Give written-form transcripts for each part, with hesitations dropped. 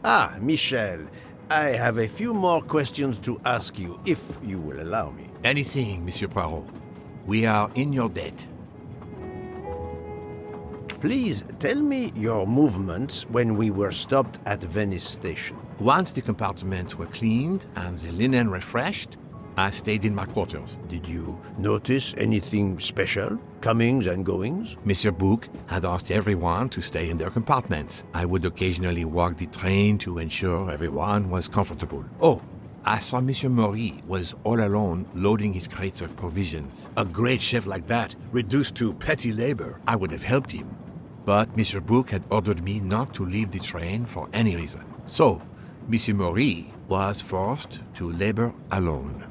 Ah, Michel, I have a few more questions to ask you, if you will allow me. Anything, Monsieur Poirot. We are in your debt. Please tell me your movements when we were stopped at Venice station. Once the compartments were cleaned and the linen refreshed, I stayed in my quarters. Did you notice anything special? Comings and goings? Monsieur Bouc had asked everyone to stay in their compartments. I would occasionally walk the train to ensure everyone was comfortable. Oh, I saw Monsieur Maury was all alone loading his crates of provisions. A great chef like that, reduced to petty labor, I would have helped him. But Monsieur Bouc had ordered me not to leave the train for any reason. So, Monsieur Maury was forced to labor alone.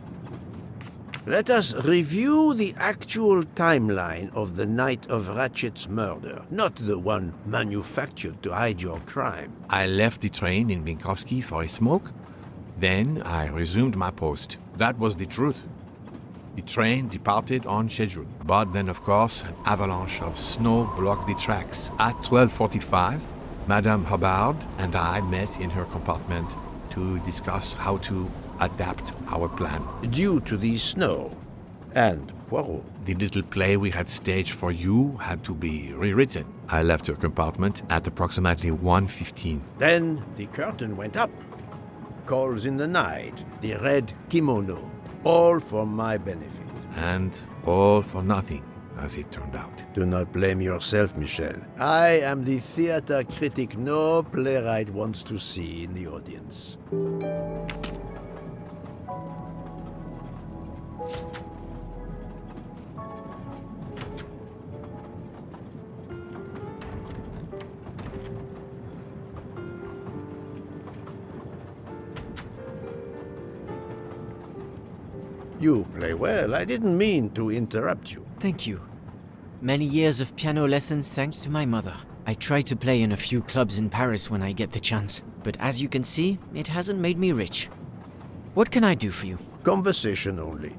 Let us review the actual timeline of the night of Ratchet's murder, not the one manufactured to hide your crime. I left the train in Vinkovsky for a smoke. Then I resumed my post. That was the truth. The train departed on schedule. But then, of course, an avalanche of snow blocked the tracks. At 12:45, Madame Hubbard and I met in her compartment to discuss how to adapt our plan. Due to the snow and Poirot. The little play we had staged for you had to be rewritten. I left her compartment at approximately 1:15. Then the curtain went up. Calls in the night, the red kimono, all for my benefit. And all for nothing, as it turned out. Do not blame yourself, Michel. I am the theater critic no playwright wants to see in the audience. You play well. I didn't mean to interrupt you. Thank you. Many years of piano lessons thanks to my mother. I try to play in a few clubs in Paris when I get the chance, but as you can see, it hasn't made me rich. What can I do for you? Conversation only.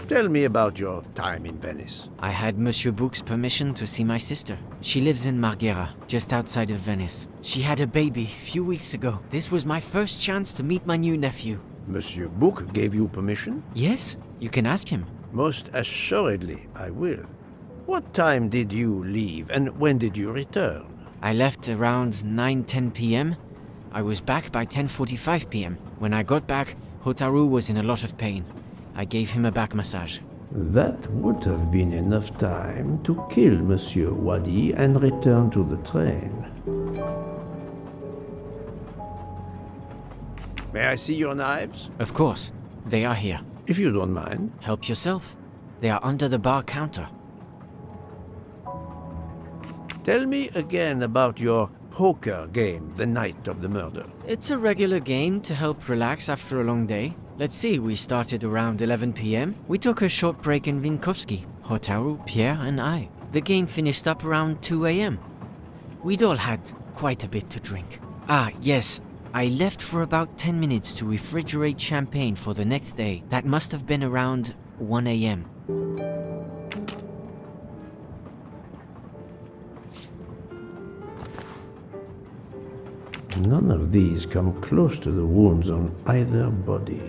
Tell me about your time in Venice. I had Monsieur Bouc's permission to see my sister. She lives in Marghera, just outside of Venice. She had a baby a few weeks ago. This was my first chance to meet my new nephew. Monsieur Bouc gave you permission? Yes, you can ask him. Most assuredly, I will. What time did you leave and when did you return? I left around 9:10 p.m. I was back by 10:45 p.m. When I got back, Hotaru was in a lot of pain. I gave him a back massage. That would have been enough time to kill Monsieur Wadi and return to the train. May I see your knives? Of course, they are here. If you don't mind. Help yourself. They are under the bar counter. Tell me again about your poker game the night of the murder. It's a regular game to help relax after a long day. Let's see, we started around 11 p.m. We took a short break in Vinkovsky, Hotaru, Pierre and I. The game finished up around 2 a.m. We'd all had quite a bit to drink. Ah, yes, I left for about 10 minutes to refrigerate champagne for the next day. That must have been around 1 a.m. None of these come close to the wounds on either body.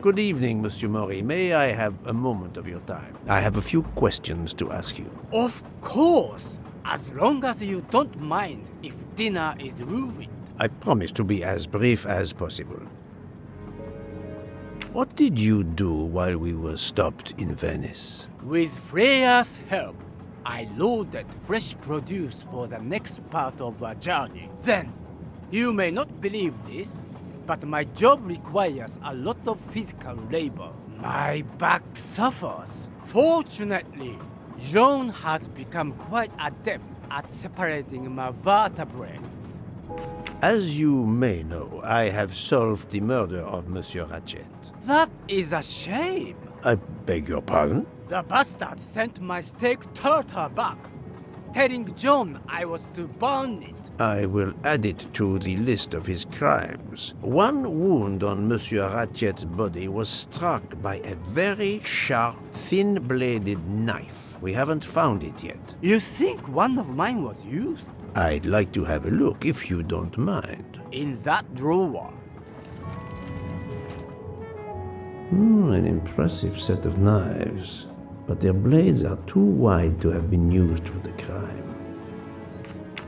Good evening, Monsieur Maury. May I have a moment of your time? I have a few questions to ask you. Of course, as long as you don't mind if dinner is ruined. I promise to be as brief as possible. What did you do while we were stopped in Venice? With Freya's help, I loaded fresh produce for the next part of our journey. Then, you may not believe this, but my job requires a lot of physical labor. My back suffers. Fortunately, Jean has become quite adept at separating my vertebrae. As you may know, I have solved the murder of Monsieur Ratchet. That is a shame. I beg your pardon? The bastard sent my steak tartar back, telling John I was to burn it. I will add it to the list of his crimes. One wound on Monsieur Ratchet's body was struck by a very sharp, thin-bladed knife. We haven't found it yet. You think one of mine was used? I'd like to have a look if you don't mind. In that drawer. An impressive set of knives, but their blades are too wide to have been used for the crime.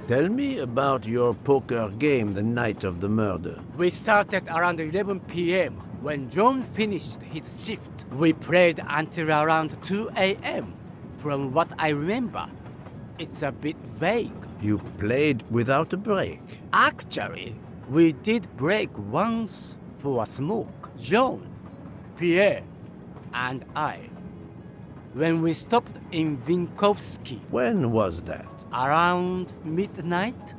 Tell me about your poker game the night of the murder. We started around 11 p.m. When John finished his shift. We played until around 2 a.m. From what I remember, it's a bit vague. You played without a break. Actually, we did break once for a smoke. John, Pierre, and I. When we stopped in Vinkovsky. When was that? Around midnight?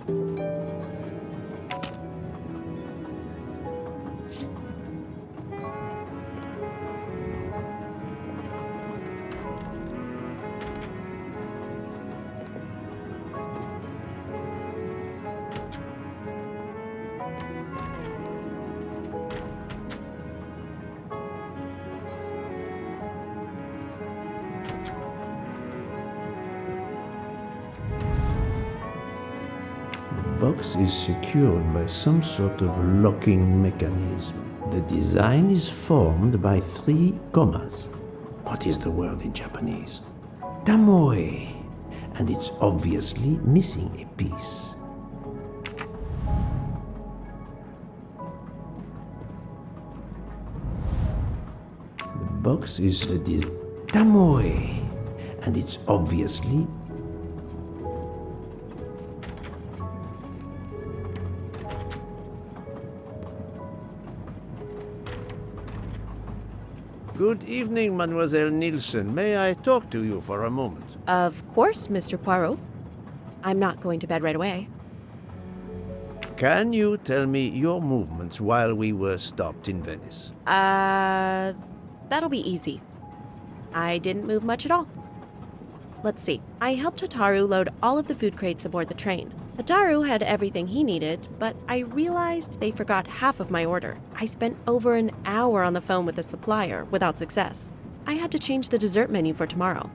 The box is secured by some sort of locking mechanism. The design is formed by 3 commas. What is the word in Japanese? Tamoe. And it's obviously missing a piece. The box is Tamoe. And it's obviously Good evening, Mademoiselle Nielsen. May I talk to you for a moment? Of course, Mr. Poirot. I'm not going to bed right away. Can you tell me your movements while we were stopped in Venice? That'll be easy. I didn't move much at all. Let's see. I helped Hataru load all of the food crates aboard the train. Hataru had everything he needed, but I realized they forgot half of my order. I spent over an hour on the phone with the supplier without success. I had to change the dessert menu for tomorrow.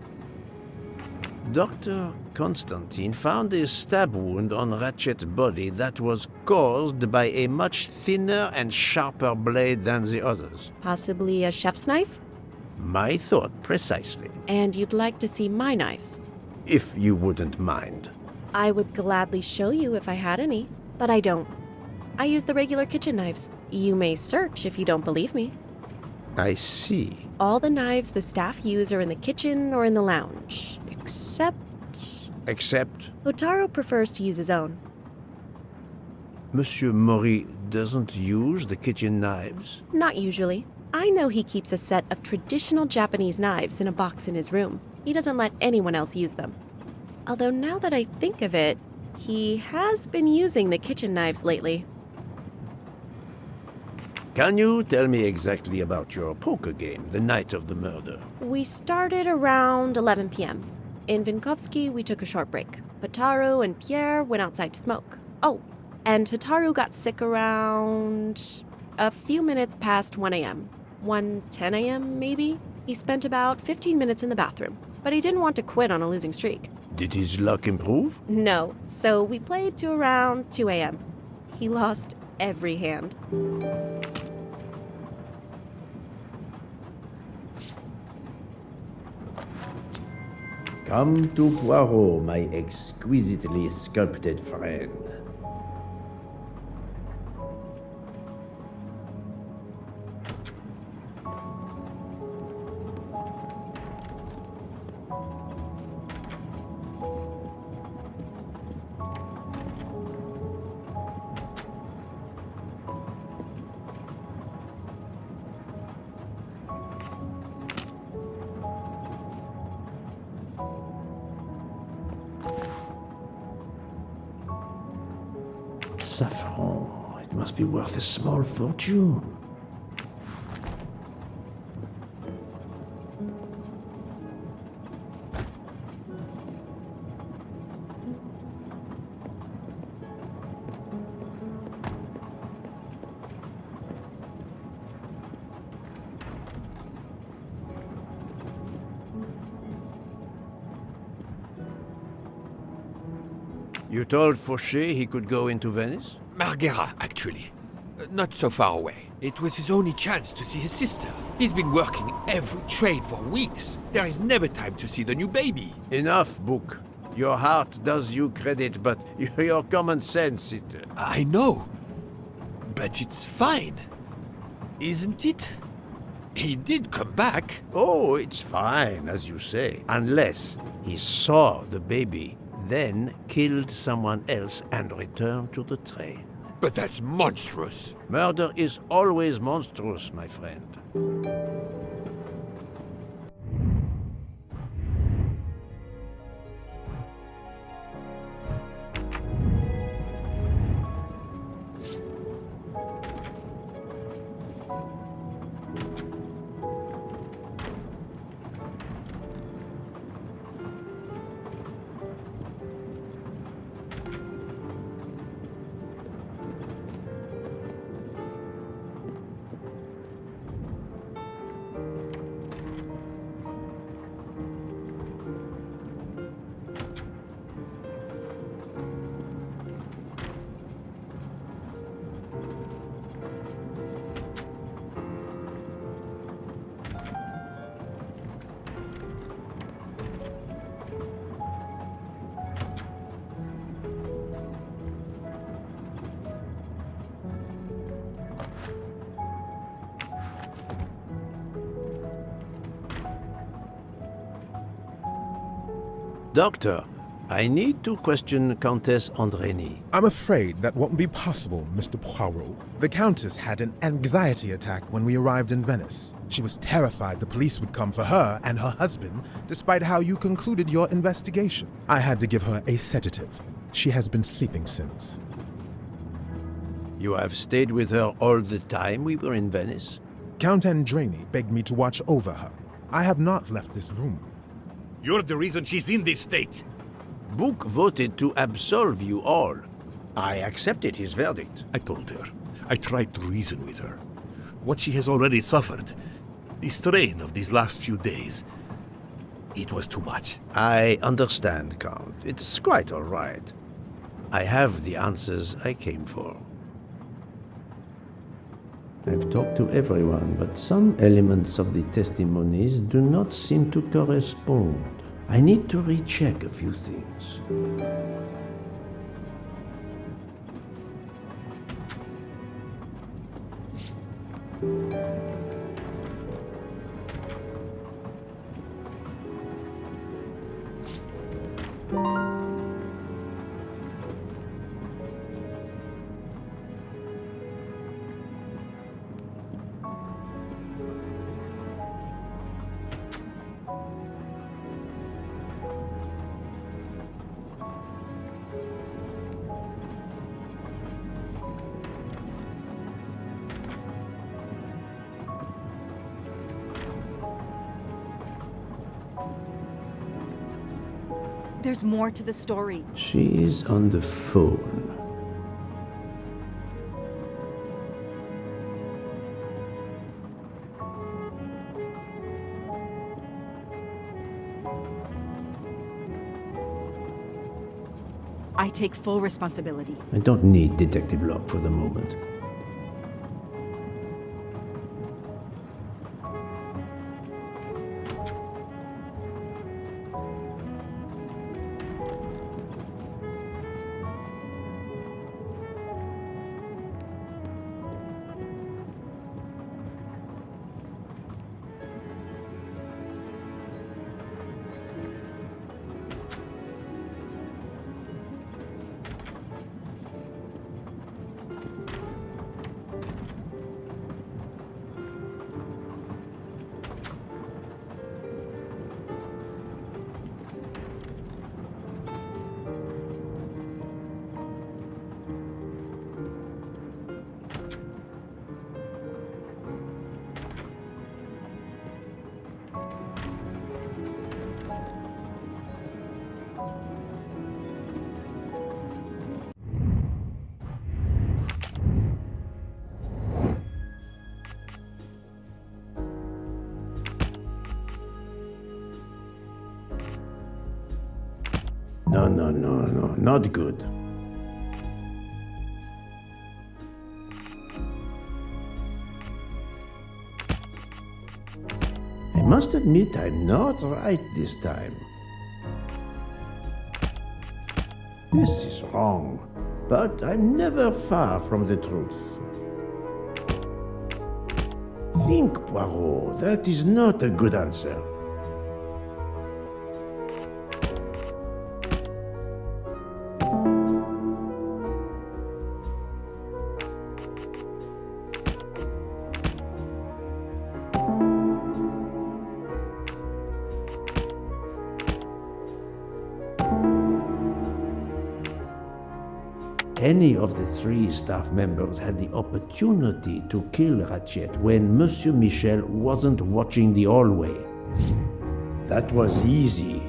Dr. Constantine found a stab wound on Ratchet's body that was caused by a much thinner and sharper blade than the others. Possibly a chef's knife? My thought precisely. And you'd like to see my knives? If you wouldn't mind. I would gladly show you if I had any, but I don't. I use the regular kitchen knives. You may search if you don't believe me. I see. All the knives the staff use are in the kitchen or in the lounge, except... Except? Hotaro prefers to use his own. Monsieur Mori doesn't use the kitchen knives? Not usually. I know he keeps a set of traditional Japanese knives in a box in his room. He doesn't let anyone else use them. Although now that I think of it, he has been using the kitchen knives lately. Can you tell me exactly about your poker game the night of the murder? We started around 11 p.m. In Vinkovsky, we took a short break. Hataru and Pierre went outside to smoke. Oh, and Hataru got sick around a few minutes past 1 a.m. 1:10 a.m. maybe? He spent about 15 minutes in the bathroom, but he didn't want to quit on a losing streak. Did his luck improve? No, so we played to around 2 a.m. He lost every hand. Come to Poiro, my exquisitely sculpted friend. Saffron. It must be worth a small fortune. You told Fauché he could go into Venice? Marghera, actually. Not so far away. It was his only chance to see his sister. He's been working every trade for weeks. There is never time to see the new baby. Enough, Book. Your heart does you credit, but your common sense, I know. But it's fine. Isn't it? He did come back. Oh, it's fine, as you say. Unless he saw the baby, then killed someone else and returned to the train. But that's monstrous. Murder is always monstrous, my friend. Doctor, I need to question Countess Andrény. I'm afraid that won't be possible, Mr. Poirot. The Countess had an anxiety attack when we arrived in Venice. She was terrified the police would come for her and her husband, despite how you concluded your investigation. I had to give her a sedative. She has been sleeping since. You have stayed with her all the time we were in Venice? Count Andrény begged me to watch over her. I have not left this room. You're the reason she's in this state. Book voted to absolve you all. I accepted his verdict. I told her. I tried to reason with her. What she has already suffered, the strain of these last few days, it was too much. I understand, Count. It's quite all right. I have the answers I came for. I've talked to everyone, but some elements of the testimonies do not seem to correspond. I need to recheck a few things. There's more to the story. She is on the phone. I take full responsibility. I don't need Detective Locke for the moment. No, no, no, no, not good. I must admit I'm not right this time. This is wrong, but I'm never far from the truth. Think, Poirot, that is not a good answer. Any of the three staff members had the opportunity to kill Ratchet when Monsieur Michel wasn't watching the hallway. That was easy.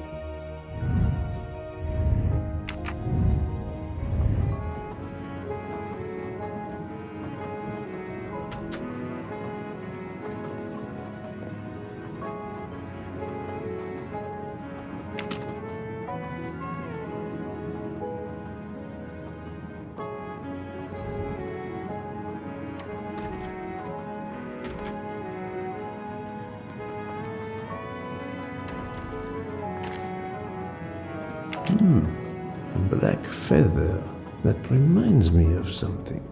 A black feather. That reminds me of something.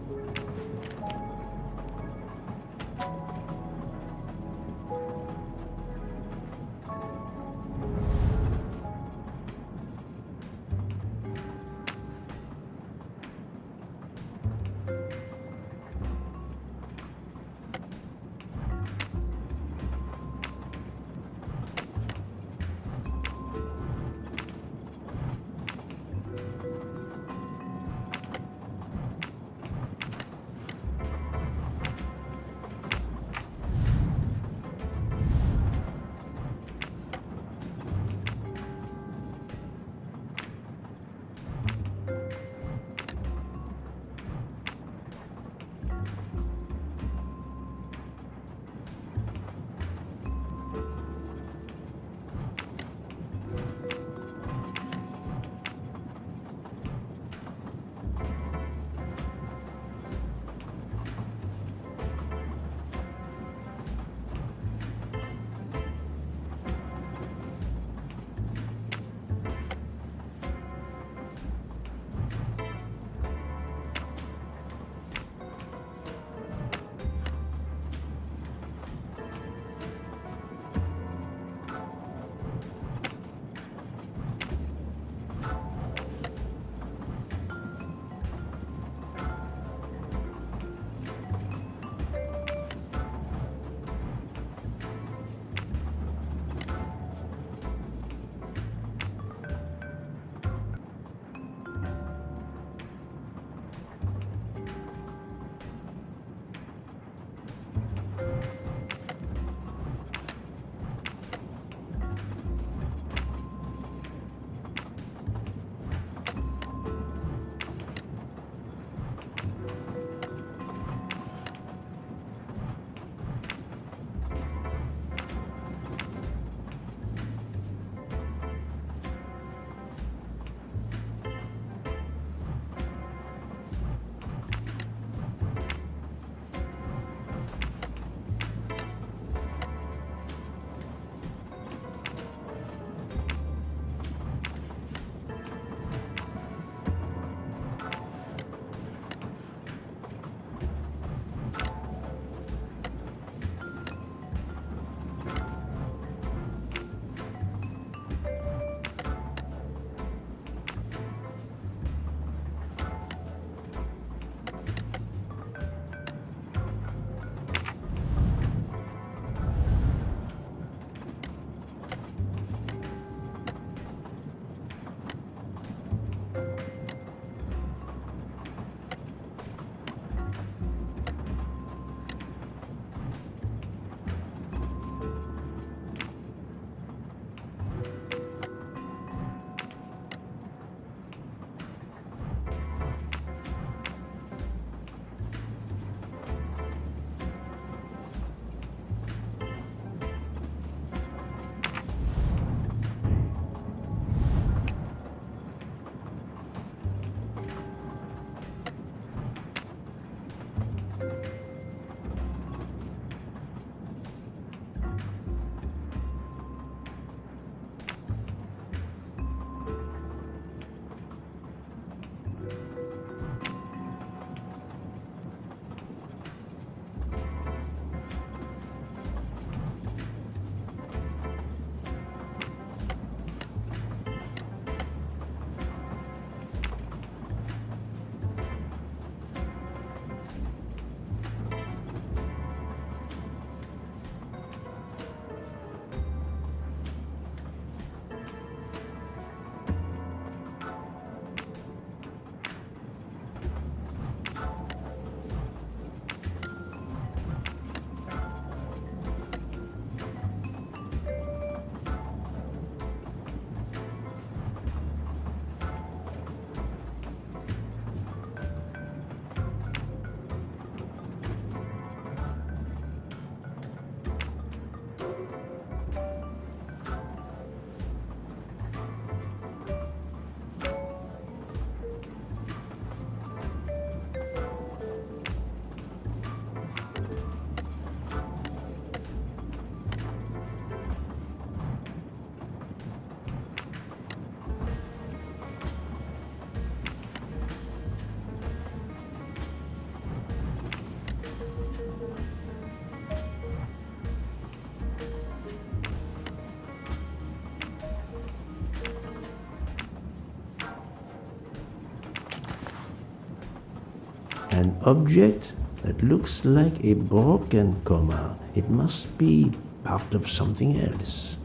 An object that looks like a broken comma. It must be part of something else.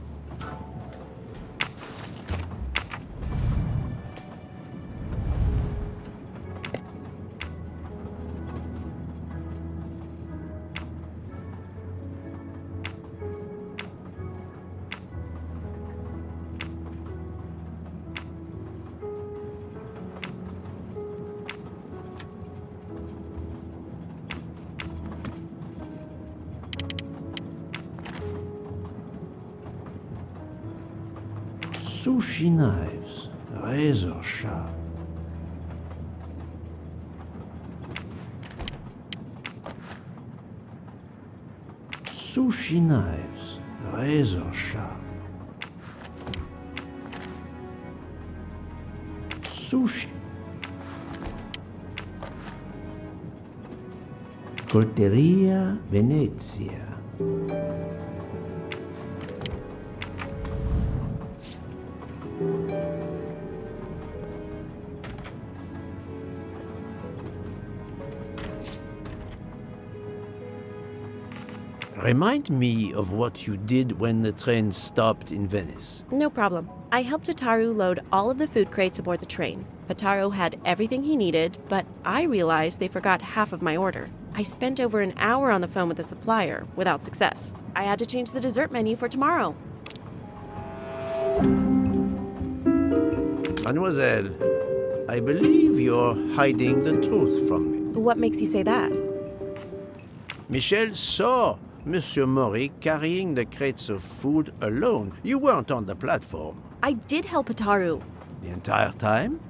Sushi knives, razor sharp. Sushi knives, razor sharp. Sushi. Colteria Venezia. Remind me of what you did when the train stopped in Venice. No problem. I helped Hotaru load all of the food crates aboard the train. Hotaru had everything he needed, but I realized they forgot half of my order. I spent over an hour on the phone with the supplier, without success. I had to change the dessert menu for tomorrow. Mademoiselle, I believe you're hiding the truth from me. What makes you say that? Michel saw Monsieur Mori carrying the crates of food alone. You weren't on the platform. I did help Hotaru. The entire time?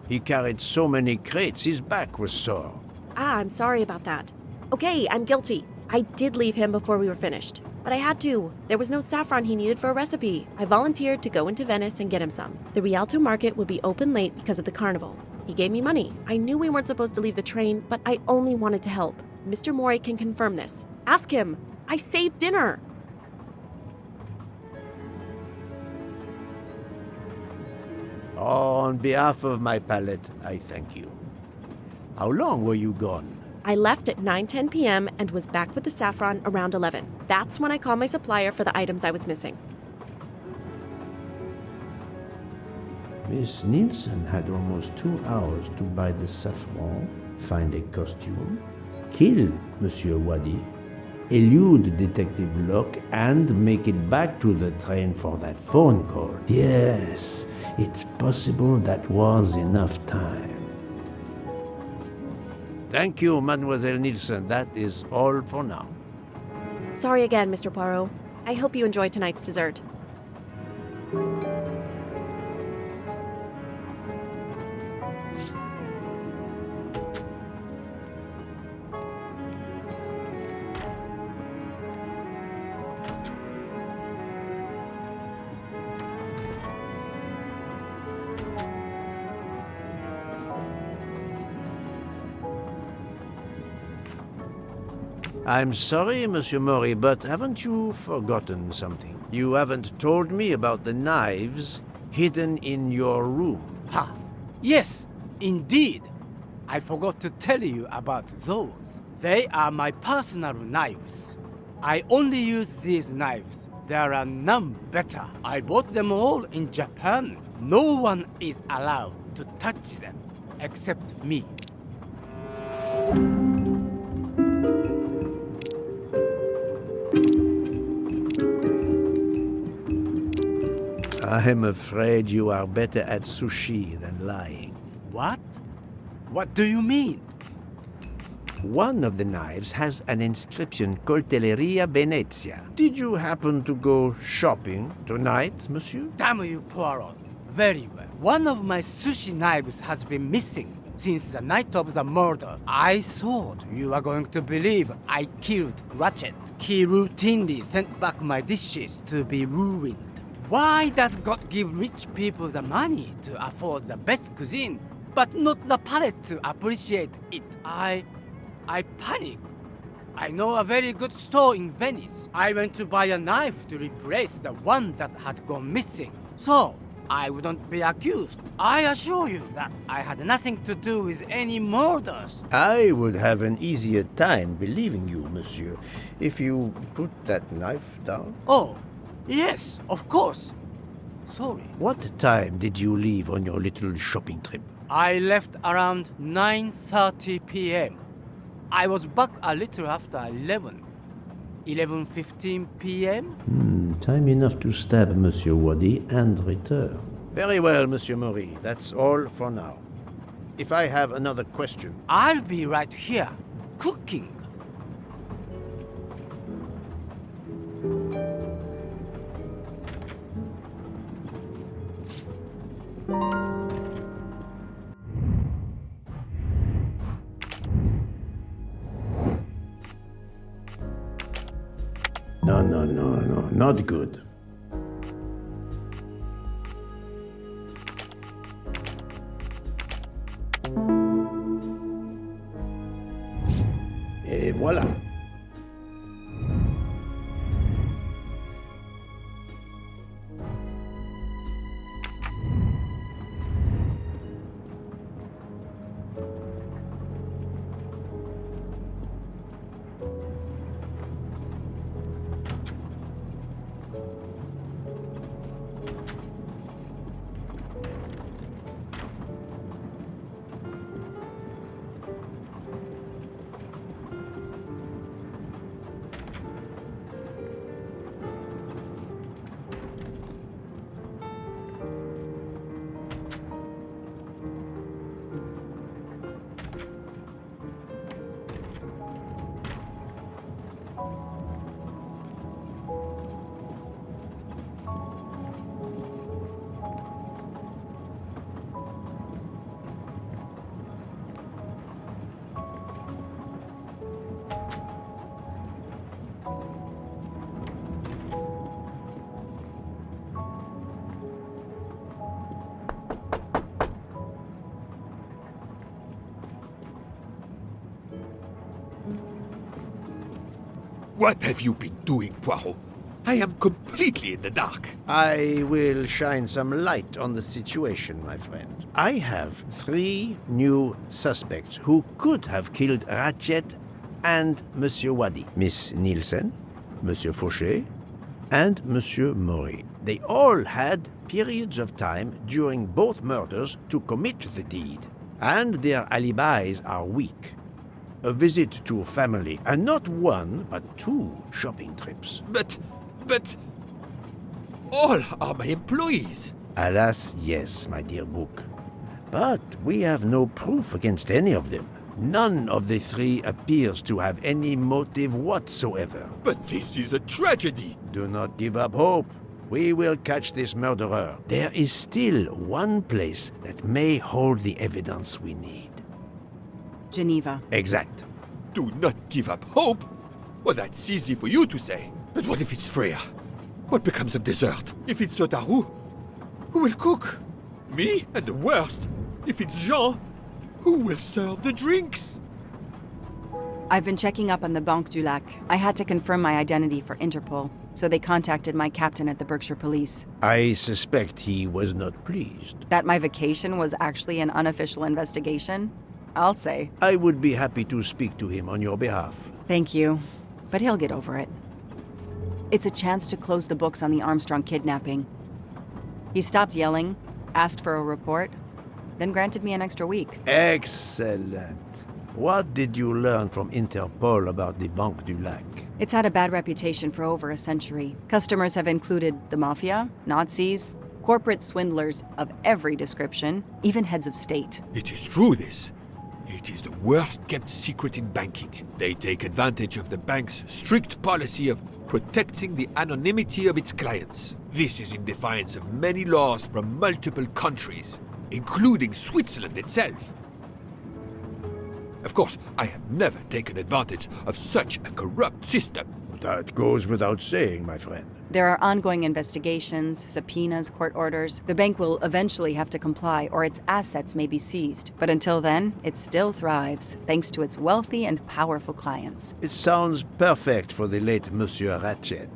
He carried so many crates, his back was sore. I'm sorry about that. Okay, I'm guilty. I did leave him before we were finished. But I had to. There was no saffron he needed for a recipe. I volunteered to go into Venice and get him some. The Rialto market would be open late because of the carnival. He gave me money. I knew we weren't supposed to leave the train, but I only wanted to help. Mr. Mori can confirm this. Ask him. I saved dinner. On behalf of my palate, I thank you. How long were you gone? I left at 9:10 p.m. and was back with the saffron around 11. That's when I called my supplier for the items I was missing. Miss Nielsen had almost 2 hours to buy the saffron, find a costume, kill Monsieur Wadi, elude Detective Locke, and make it back to the train for that phone call. Yes, it's possible that was enough time. Thank you, Mademoiselle Nielsen. That is all for now. Sorry again, Mr. Poirot. I hope you enjoyed tonight's dessert. I'm sorry, Monsieur Mori, but haven't you forgotten something? You haven't told me about the knives hidden in your room. Ha! Yes, indeed. I forgot to tell you about those. They are my personal knives. I only use these knives. There are none better. I bought them all in Japan. No one is allowed to touch them except me. I'm afraid you are better at sushi than lying. What? What do you mean? One of the knives has an inscription, Coltelleria Venezia. Did you happen to go shopping tonight, monsieur? Damn you, Poirot. Very well. One of my sushi knives has been missing since the night of the murder. I thought you were going to believe I killed Ratchet. He routinely sent back my dishes to be ruined. Why does God give rich people the money to afford the best cuisine, but not the palate to appreciate it? I panicked. I know a very good store in Venice. I went to buy a knife to replace the one that had gone missing. So, I wouldn't be accused. I assure you that I had nothing to do with any murders. I would have an easier time believing you, monsieur, if you put that knife down. Oh, yes, of course. Sorry. What time did you leave on your little shopping trip? I left around 9:30 p.m. I was back a little after 11. 11:15 p.m.? Time enough to stab Monsieur Wadi and return. Very well, Monsieur Maury. That's all for now. If I have another question... I'll be right here, cooking. No, not good. Et voilà. What have you been doing, Poirot? I am completely in the dark. I will shine some light on the situation, my friend. I have 3 new suspects who could have killed Ratchet and Monsieur Wadi. Miss Nielsen, Monsieur Fauché, and Monsieur Maury. They all had periods of time during both murders to commit the deed, and their alibis are weak. A visit to family, and not 1, but 2 shopping trips. But... all are my employees. Alas, yes, my dear book. But we have no proof against any of them. None of the 3 appears to have any motive whatsoever. But this is a tragedy. Do not give up hope. We will catch this murderer. There is still one place that may hold the evidence we need. Geneva. Exact. Do not give up hope? Well, that's easy for you to say. But what if it's Freya? What becomes of dessert? If it's Sotaru, who will cook? Me? And the worst, if it's Jean, who will serve the drinks? I've been checking up on the Banque du Lac. I had to confirm my identity for Interpol, so they contacted my captain at the Berkshire Police. I suspect he was not pleased. That my vacation was actually an unofficial investigation? I'll say. I would be happy to speak to him on your behalf. Thank you, but he'll get over it. It's a chance to close the books on the Armstrong kidnapping. He stopped yelling, asked for a report, then granted me an extra week. Excellent. What did you learn from Interpol about the Banque du Lac? It's had a bad reputation for over a century. Customers have included the mafia, Nazis, corporate swindlers of every description, even heads of state. It is true, this. It is the worst-kept secret in banking. They take advantage of the bank's strict policy of protecting the anonymity of its clients. This is in defiance of many laws from multiple countries, including Switzerland itself. Of course, I have never taken advantage of such a corrupt system. That goes without saying, my friend. There are ongoing investigations, subpoenas, court orders. The bank will eventually have to comply, or its assets may be seized. But until then, it still thrives, thanks to its wealthy and powerful clients. It sounds perfect for the late Monsieur Ratchet.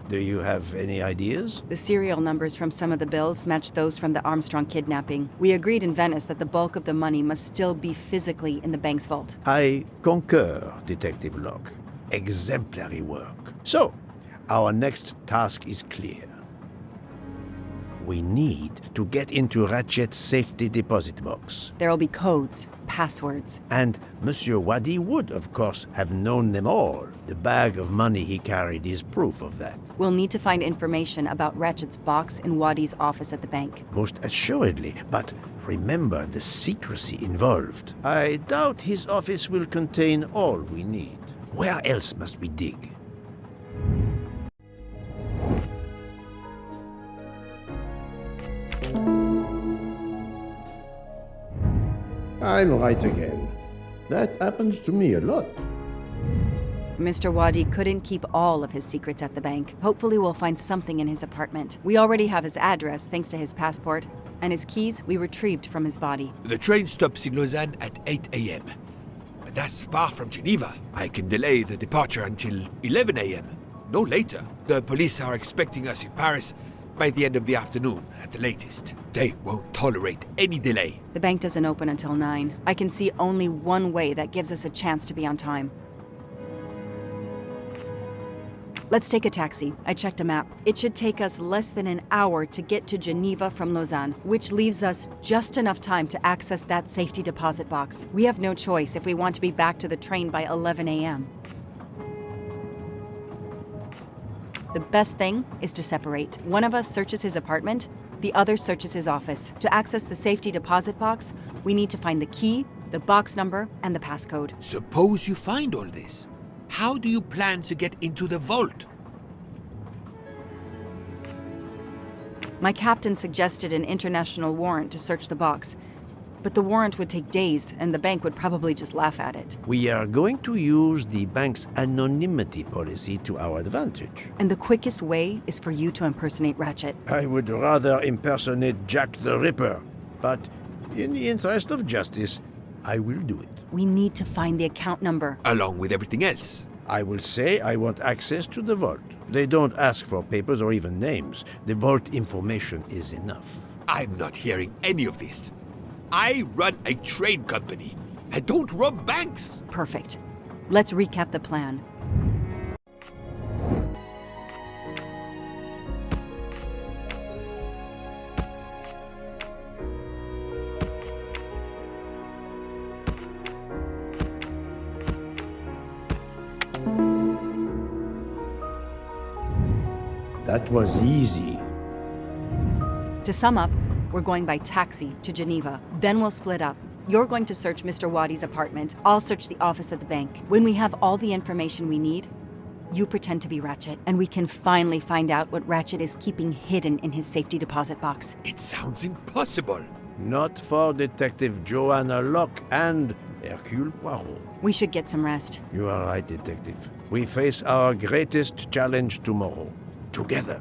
Do you have any ideas? The serial numbers from some of the bills match those from the Armstrong kidnapping. We agreed in Venice that the bulk of the money must still be physically in the bank's vault. I concur, Detective Locke. Exemplary work. So, our next task is clear. We need to get into Ratchet's safety deposit box. There'll be codes, passwords. And Monsieur Wadi would, of course, have known them all. The bag of money he carried is proof of that. We'll need to find information about Ratchet's box in Wadi's office at the bank. Most assuredly, but remember the secrecy involved. I doubt his office will contain all we need. Where else must we dig? I'm right again. That happens to me a lot. Mr. Wadi couldn't keep all of his secrets at the bank. Hopefully we'll find something in his apartment. We already have his address thanks to his passport, and his keys we retrieved from his body. The train stops in Lausanne at 8 a.m. But that's far from Geneva. I can delay the departure until 11 a.m. No later. The police are expecting us in Paris by the end of the afternoon, at the latest. They won't tolerate any delay. The bank doesn't open until 9. I can see only one way that gives us a chance to be on time. Let's take a taxi. I checked a map. It should take us less than an hour to get to Geneva from Lausanne, which leaves us just enough time to access that safety deposit box. We have no choice if we want to be back to the train by 11 a.m. The best thing is to separate. One of us searches his apartment, the other searches his office. To access the safety deposit box, we need to find the key, the box number, and the passcode. Suppose you find all this. How do you plan to get into the vault? My captain suggested an international warrant to search the box, but the warrant would take days, and the bank would probably just laugh at it. We are going to use the bank's anonymity policy to our advantage. And the quickest way is for you to impersonate Ratchet. I would rather impersonate Jack the Ripper, but in the interest of justice, I will do it. We need to find the account number. Along with everything else. I will say I want access to the vault. They don't ask for papers or even names. The vault information is enough. I'm not hearing any of this. I run a train company. I don't rob banks. Perfect. Let's recap the plan. That was easy. To sum up, we're going by taxi to Geneva. Then we'll split up. You're going to search Mr. Wadi's apartment. I'll search the office at the bank. When we have all the information we need, you pretend to be Ratchet, and we can finally find out what Ratchet is keeping hidden in his safety deposit box. It sounds impossible. Not for Detective Joanna Locke and Hercule Poirot. We should get some rest. You are right, Detective. We face our greatest challenge tomorrow. Together.